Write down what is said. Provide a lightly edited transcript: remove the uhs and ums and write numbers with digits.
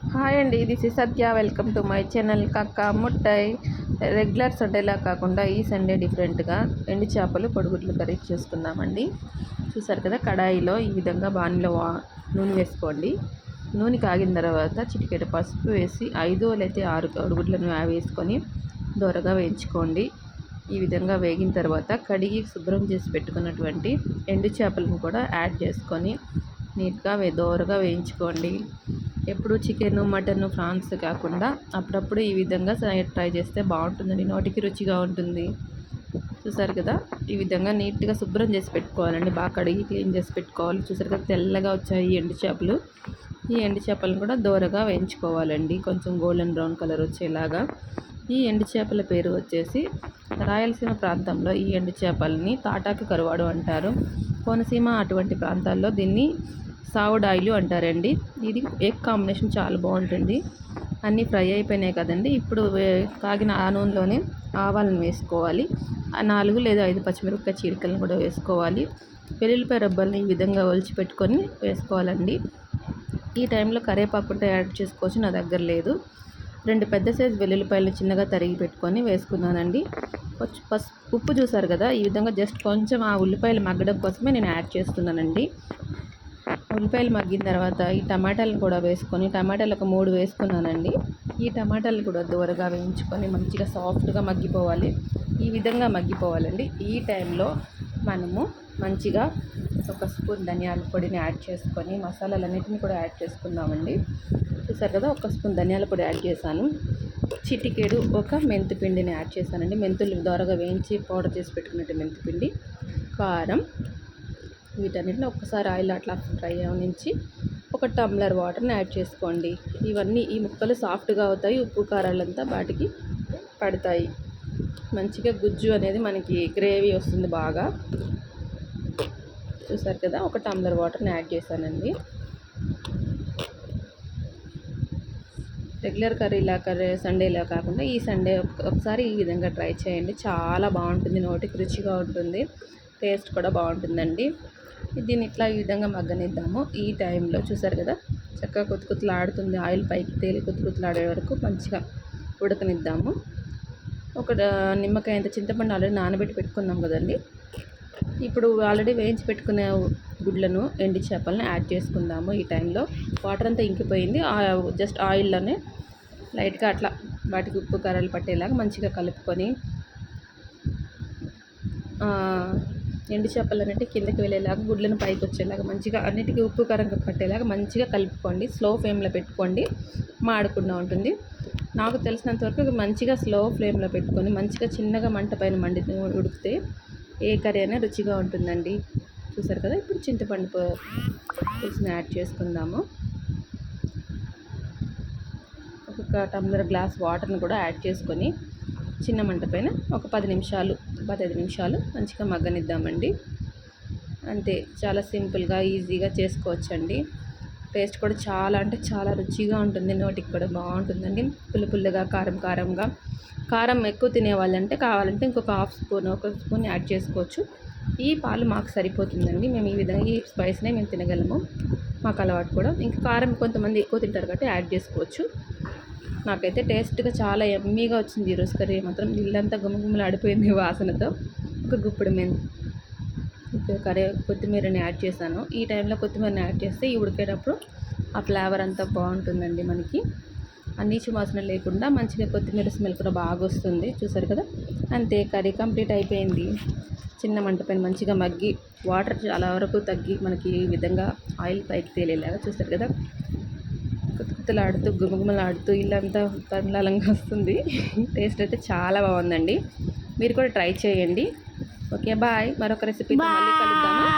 Hi అండి, this is Satya. Welcome to my channel. కక్క ముట్టై. రెగ్యులర్ సండేలా కాకుండా ఈ సండే డిఫరెంట్గా ఎండు చేపలు పొడిగుడ్లు కర్రీ చేసుకుందామండి. చూసారు కదా, కడాయిలో ఈ విధంగా బాణీలో నూనె వేసుకోండి. నూనె కాగిన తర్వాత చిటికెడు పసుపు వేసి 5 లేదా 6 కోడిగుడ్లను వేసుకొని దోరగా వేయించుకోండి. ఈ విధంగా వేగిన తర్వాత కడిగి శుభ్రం చేసి పెట్టుకున్నటువంటి ఎండు చేపలను కూడా యాడ్ చేసుకొని నీట్గా దోరగా వేయించుకోండి. ఎప్పుడు చికెన్, మటన్, ప్రాన్స్ కాకుండా అప్పుడప్పుడు ఈ విధంగా ట్రై చేస్తే బాగుంటుందండి, నోటికి రుచిగా ఉంటుంది. చూసారు కదా, ఈ విధంగా నీట్గా శుభ్రం చేసి పెట్టుకోవాలండి. బాగా కడిగి క్లీన్ చేసి పెట్టుకోవాలి. చూసారు కదా, తెల్లగా వచ్చాయి ఈ ఎండు చేపలు. ఈ ఎండు చేపలను కూడా దోరగా వేయించుకోవాలండి, కొంచెం గోల్డెన్ బ్రౌన్ కలర్ వచ్చేలాగా. ఈ ఎండు చేపల పేరు వచ్చేసి రాయలసీమ ప్రాంతంలో ఈ ఎండు చేపలని తాటాకు కరువాడు అంటారు. కోనసీమ అటువంటి ప్రాంతాల్లో దీన్ని సావుడాయిలు అంటారండి. ఇది ఎగ్ కాంబినేషన్ చాలా బాగుంటుంది. అన్నీ ఫ్రై అయిపోయినాయి కదండి. ఇప్పుడు కాగిన ఆ నూనెలోనే ఆవాలను వేసుకోవాలి. 4 లేదా 5 పచ్చిమిరపకాయ చీలికలను కూడా వేసుకోవాలి. వెల్లుల్లిపాయ రబ్బల్ని ఈ విధంగా ఒలిచి పెట్టుకొని వేసుకోవాలండి. ఈ టైంలో కరివేపాకు ఉంటే యాడ్ చేసుకోవచ్చు, నా దగ్గర లేదు. 2 పెద్ద సైజు వెల్లుల్లిపాయలు చిన్నగా తరిగి పెట్టుకొని వేసుకున్నానండి. ఉప్పు చూసారు కదా, ఈ విధంగా జస్ట్ కొంచెం ఆ ఉల్లిపాయలు మగ్గడం కోసమే నేను యాడ్ చేస్తున్నానండి. ఉల్లిపాయలు మగ్గిన తర్వాత ఈ టమాటాలను కూడా వేసుకొని, టమాటాలు ఒక 3 వేసుకున్నానండి. ఈ టమాటాలు కూడా దూరగా వేయించుకొని మంచిగా సాఫ్ట్గా మగ్గిపోవాలి. ఈ విధంగా మగ్గిపోవాలండి. ఈ టైంలో మనము మంచిగా ఒక స్పూన్ ధనియాల పొడిని యాడ్ చేసుకొని మసాలాలన్నింటినీ కూడా యాడ్ చేసుకుందామండి. చూసారు కదా, ఒక స్పూన్ ధనియాల పొడి యాడ్ చేశాను. చిటికెడు ఒక మెంతిపిండిని యాడ్ చేశానండి. మెంతులు దోరగా వేయించి పౌడర్ చేసి పెట్టుకున్నట్టు మెంతిపిండి, కారం, వీటన్నిటిని ఒక్కసారి ఆయిల్ అట్లా ఫ్రై అవనించి 1 టంబ్లర్ వాటర్ని యాడ్ చేసుకోండి. ఇవన్నీ ఈ ముక్కలు సాఫ్ట్గా అవుతాయి, ఉప్పు కారాలంతా వాటికి పడతాయి. మంచిగా గుజ్జు అనేది మనకి గ్రేవీ వస్తుంది బాగా. చూసారు కదా, 1 టంబ్లర్ వాటర్ని యాడ్ చేశానండి. రెగ్యులర్ సండేలా కాకుండా ఈ సండే ఒకసారి ఈ విధంగా ట్రై చేయండి. చాలా బాగుంటుంది, నోటికి రుచిగా ఉంటుంది, టేస్ట్ కూడా బాగుంటుందండి. దీన్ని ఇట్లా ఈ విధంగా మగ్గనిద్దాము. ఈ టైంలో చూసారు కదా, చక్కగా కుతుకుతులాడుతుంది. ఆయిల్ పైకి తేలి కుతుకుతులాడే వరకు మంచిగా ఉడకనిద్దాము. ఒక నిమ్మకాయ అంత చింతపండు ఆల్రెడీ నానబెట్టి పెట్టుకున్నాం కదండి. ఇప్పుడు ఆల్రెడీ వేయించి పెట్టుకునే గుడ్లను, ఎండు చేపలను యాడ్ చేసుకుందాము. ఈ టైంలో వాటర్ అంతా ఇంకిపోయింది. జస్ట్ ఆయిల్లోనే లైట్గా అట్లా వాటికి ఉప్పు కారాలు పట్టేలాగా మంచిగా కలుపుకొని, ఎండు చేపలు అనేవి కిందకి వెళ్ళేలాగా, గుడ్లను పైకి వచ్చేలాగా మంచిగా అన్నిటికీ ఉప్పు కారం పట్టేలాగా మంచిగా కలుపుకోండి. స్లో ఫ్లేమ్లో పెట్టుకోండి, మాడకుండా ఉంటుంది. నాకు తెలిసినంత వరకు మంచిగా స్లో ఫ్లేమ్లో పెట్టుకొని మంచిగా చిన్నగా మంట పైన ఉడికితే ఏ కర్రీ అయినా రుచిగా ఉంటుందండి. చూసారు కదా, ఇప్పుడు చింతపండు పులుసుని యాడ్ చేసుకుందాము. 1 టంబ్లర్ గ్లాస్ వాటర్ని కూడా యాడ్ చేసుకొని చిన్న మంట పైన ఒక 15 నిమిషాలు మంచిగా మగ్గనిద్దామండి. అంతే, చాలా సింపుల్గా ఈజీగా చేసుకోవచ్చండి. టేస్ట్ కూడా చాలా అంటే చాలా రుచిగా ఉంటుంది, నోటికి కూడా బాగుంటుందండి. పుల్లగా, కారంగా. కారం ఎక్కువ తినేవాళ్ళంటే కావాలంటే ఇంకొక 1 స్పూన్ యాడ్ చేసుకోవచ్చు. ఈ పాలు మాకు సరిపోతుందండి. మేము ఈ విధంగా ఈ స్పైస్నే మేము తినగలము, మాకు అలవాటు కూడా. ఇంకా కారం కొంతమంది ఎక్కువ తింటారు కాబట్టి యాడ్ చేసుకోవచ్చు. నాకైతే టేస్ట్గా చాలా యమ్మీగా వచ్చింది ఈరోజు కర్రీ మాత్రం. ఇల్లంతా గుమగుమలు ఆడిపోయింది వాసనతో. ఒక గుప్పుడు కొత్తిమీరని యాడ్ చేశాను. ఈ టైంలో కొత్తిమీరని యాడ్ చేస్తే ఈ ఉడికేటప్పుడు ఆ ఫ్లేవర్ అంతా బాగుంటుందండి. మనకి ఆ నీచు వాసన లేకుండా మంచిగా కొత్తిమీర స్మెల్ కూడా బాగా వస్తుంది. చూసారు కదా, అంతే, కర్రీ కంప్లీట్ అయిపోయింది. చిన్న మంట పైన మంచిగా మగ్గి వాటర్ చాలా వరకు తగ్గి మనకి ఈ విధంగా ఆయిల్ పైకి తేలేలాగా. చూసారు కదా, కుతుకుతులాడుతూ గుమగుమలాడుతూ ఇల్లంతా పరిమళంగా వస్తుంది. టేస్ట్ అయితే చాలా బాగుందండి. మీరు కూడా ట్రై చేయండి. Okay, bye. మరొక రెసిపీతో మళ్ళీ కలుద్దాము.